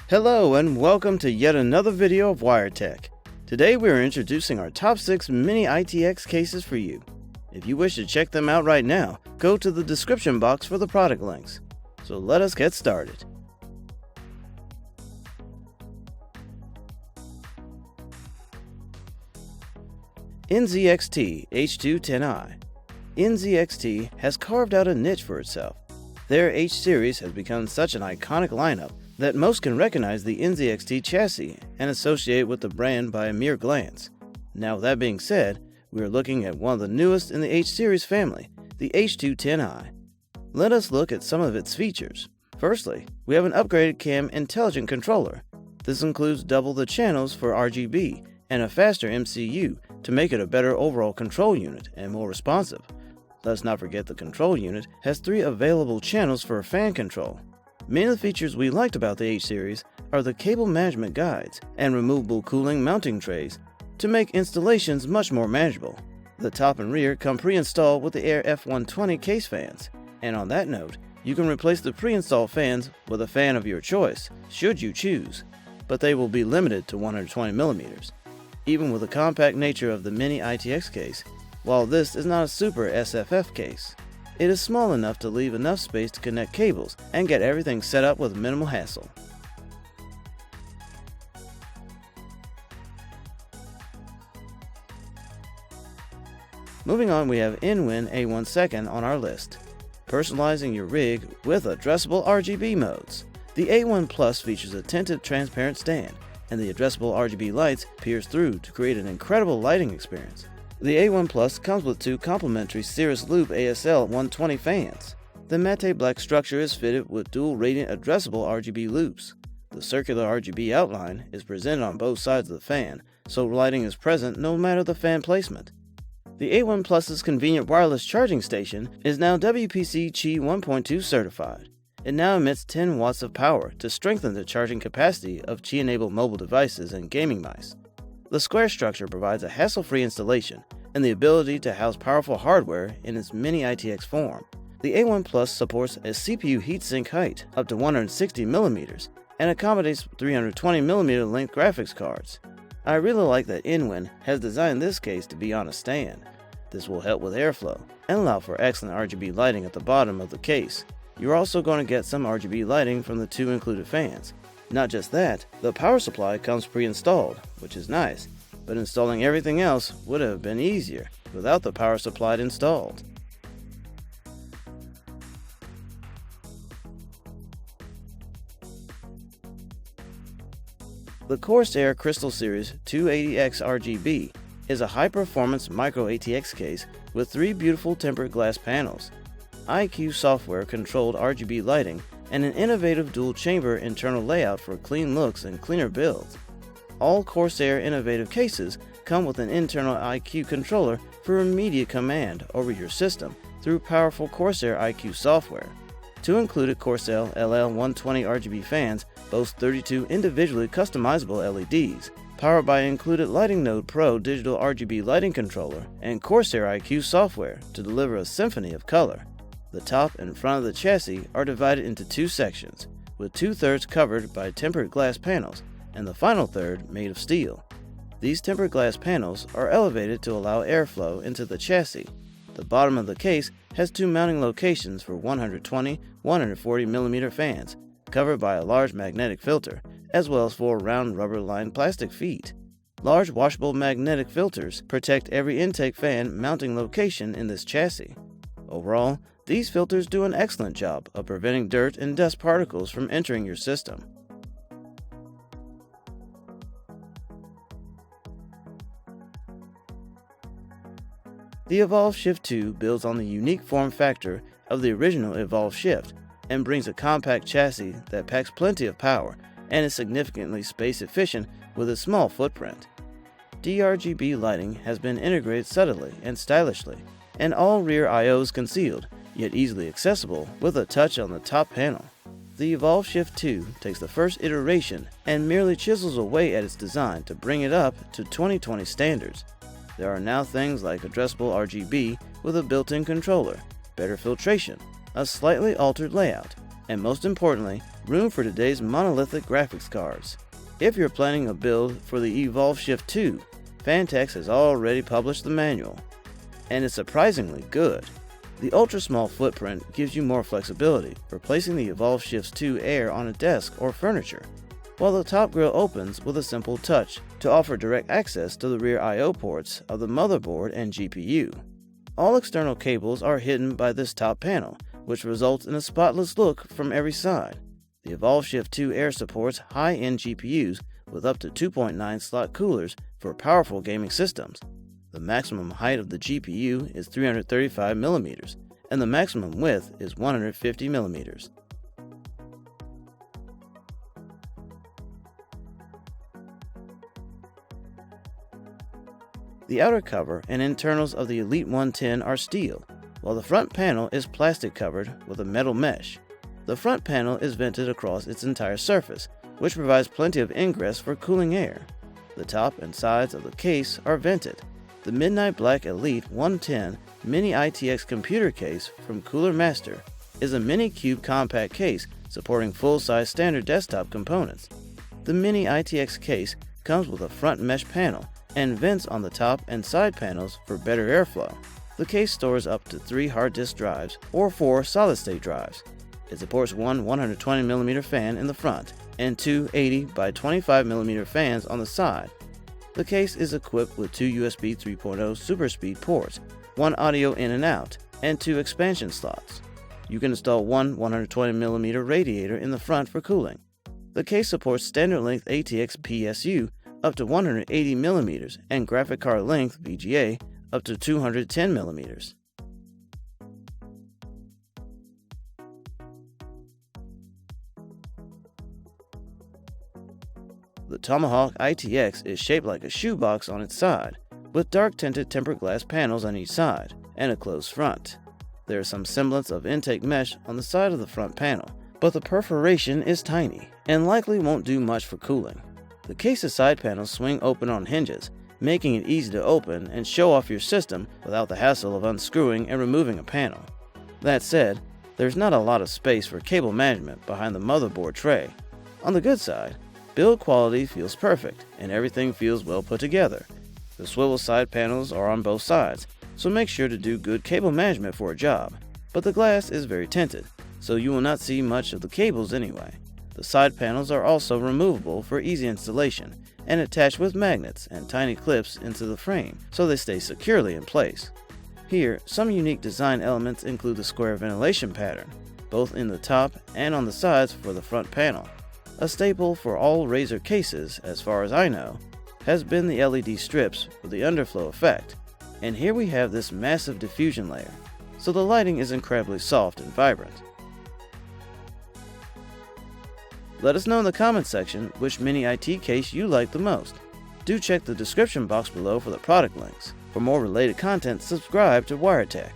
Hello and welcome to yet another video of Wire Tech. Today we are introducing our top 6 Mini-ITX cases for you. If you wish to check them out right now, go to the description box for the product links. So let us get started. NZXT H210i. NZXT has carved out a niche for itself. Their H series has become such an iconic lineup that most can recognize the NZXT chassis and associate with the brand by a mere glance. Now, with that being said, we are looking at one of the newest in the H series family, the H210i. Let us look at some of its features. Firstly, we have an upgraded cam intelligent controller. This includes double the channels for RGB and a faster MCU to make it a better overall control unit and more responsive. Let's not forget the control unit has 3 available channels for fan control. Many of the features we liked about the H series are the cable management guides and removable cooling mounting trays to make installations much more manageable. The top and rear come pre-installed with the Aer F120 case fans, and on that note, you can replace the pre-installed fans with a fan of your choice, should you choose, but they will be limited to 120mm. Even with the compact nature of the Mini-ITX case, while this is not a super SFF case, it is small enough to leave enough space to connect cables and get everything set up with minimal hassle. Moving on, we have InWin A1 second on our list. Personalizing your rig with addressable RGB modes. The A1 Plus features a tinted transparent stand, and the addressable RGB lights pierce through to create an incredible lighting experience. The A1 Plus comes with 2 complementary Cirrus Loop ASL 120 fans. The matte black structure is fitted with dual radiant addressable RGB loops. The circular RGB outline is presented on both sides of the fan, so lighting is present no matter the fan placement. The A1 Plus's convenient wireless charging station is now WPC Qi 1.2 certified. It now emits 10 watts of power to strengthen the charging capacity of Qi-enabled mobile devices and gaming mice. The square structure provides a hassle-free installation and the ability to house powerful hardware in its Mini-ITX form. The A1 Plus supports a CPU heatsink height up to 160mm and accommodates 320mm length graphics cards. I really like that InWin has designed this case to be on a stand. This will help with airflow and allow for excellent RGB lighting at the bottom of the case. You're also going to get some RGB lighting from the 2 included fans. Not just that, the power supply comes pre-installed, which is nice, but installing everything else would have been easier without the power supply installed. The Corsair Crystal Series 280X RGB is a high-performance micro ATX case with 3 beautiful tempered glass panels, IQ software-controlled RGB lighting, and an innovative dual-chamber internal layout for clean looks and cleaner builds. All Corsair innovative cases come with an internal IQ controller for immediate command over your system through powerful Corsair IQ software. 2 included Corsair LL120 RGB fans boast 32 individually customizable LEDs, powered by included Lighting Node Pro digital RGB lighting controller and Corsair IQ software to deliver a symphony of color. The top and front of the chassis are divided into 2 sections, with 2/3 covered by tempered glass panels and the final third made of steel. These tempered glass panels are elevated to allow airflow into the chassis. The bottom of the case has 2 mounting locations for 120, 140mm fans, covered by a large magnetic filter, as well as 4 round rubber-lined plastic feet. Large washable magnetic filters protect every intake fan mounting location in this chassis. Overall, these filters do an excellent job of preventing dirt and dust particles from entering your system. The Evolv Shift 2 builds on the unique form factor of the original Evolv Shift and brings a compact chassis that packs plenty of power and is significantly space efficient with a small footprint. DRGB lighting has been integrated subtly and stylishly, and all rear I/O is concealed, yet easily accessible with a touch on the top panel. The Evolv Shift 2 takes the first iteration and merely chisels away at its design to bring it up to 2020 standards. There are now things like addressable RGB with a built-in controller, better filtration, a slightly altered layout, and most importantly, room for today's monolithic graphics cards. If you're planning a build for the Evolv Shift 2, Phanteks has already published the manual, and it's surprisingly good. The ultra-small footprint gives you more flexibility for placing the Evolv Shift 2 Aer on a desk or furniture, while the top grille opens with a simple touch to offer direct access to the rear I/O ports of the motherboard and GPU. All external cables are hidden by this top panel, which results in a spotless look from every side. The Evolv Shift 2 Aer supports high-end GPUs with up to 2.9 slot coolers for powerful gaming systems. The maximum height of the GPU is 335mm, and the maximum width is 150mm. The outer cover and internals of the Elite 110 are steel, while the front panel is plastic covered with a metal mesh. The front panel is vented across its entire surface, which provides plenty of ingress for cooling air. The top and sides of the case are vented. The Midnight Black Elite 110 Mini-ITX computer case from Cooler Master is a mini-cube compact case supporting full-size standard desktop components. The Mini-ITX case comes with a front mesh panel and vents on the top and side panels for better airflow. The case stores up to 3 hard disk drives or 4 solid-state drives. It supports one 120mm fan in the front and two 80 by 25mm fans on the side. The case is equipped with 2 USB 3.0 super speed ports, 1 audio in and out, and 2 expansion slots. You can install one 120mm radiator in the front for cooling. The case supports standard length ATX PSU up to 180mm and graphic card length VGA up to 210mm. The Tomahawk ITX is shaped like a shoebox on its side, with dark tinted tempered glass panels on each side, and a closed front. There is some semblance of intake mesh on the side of the front panel, but the perforation is tiny, and likely won't do much for cooling. The case's side panels swing open on hinges, making it easy to open and show off your system without the hassle of unscrewing and removing a panel. That said, there's not a lot of space for cable management behind the motherboard tray. On the good side, build quality feels perfect and everything feels well put together. The swivel side panels are on both sides, so make sure to do good cable management for a job. But the glass is very tinted, so you will not see much of the cables anyway. The side panels are also removable for easy installation and attached with magnets and tiny clips into the frame so they stay securely in place. Here, some unique design elements include the square ventilation pattern, both in the top and on the sides for the front panel. A staple for all Razer cases, as far as I know, has been the LED strips for the underflow effect, and here we have this massive diffusion layer, so the lighting is incredibly soft and vibrant. Let us know in the comments section which Mini-IT case you like the most. Do check the description box below for the product links. For more related content, subscribe to WireTech.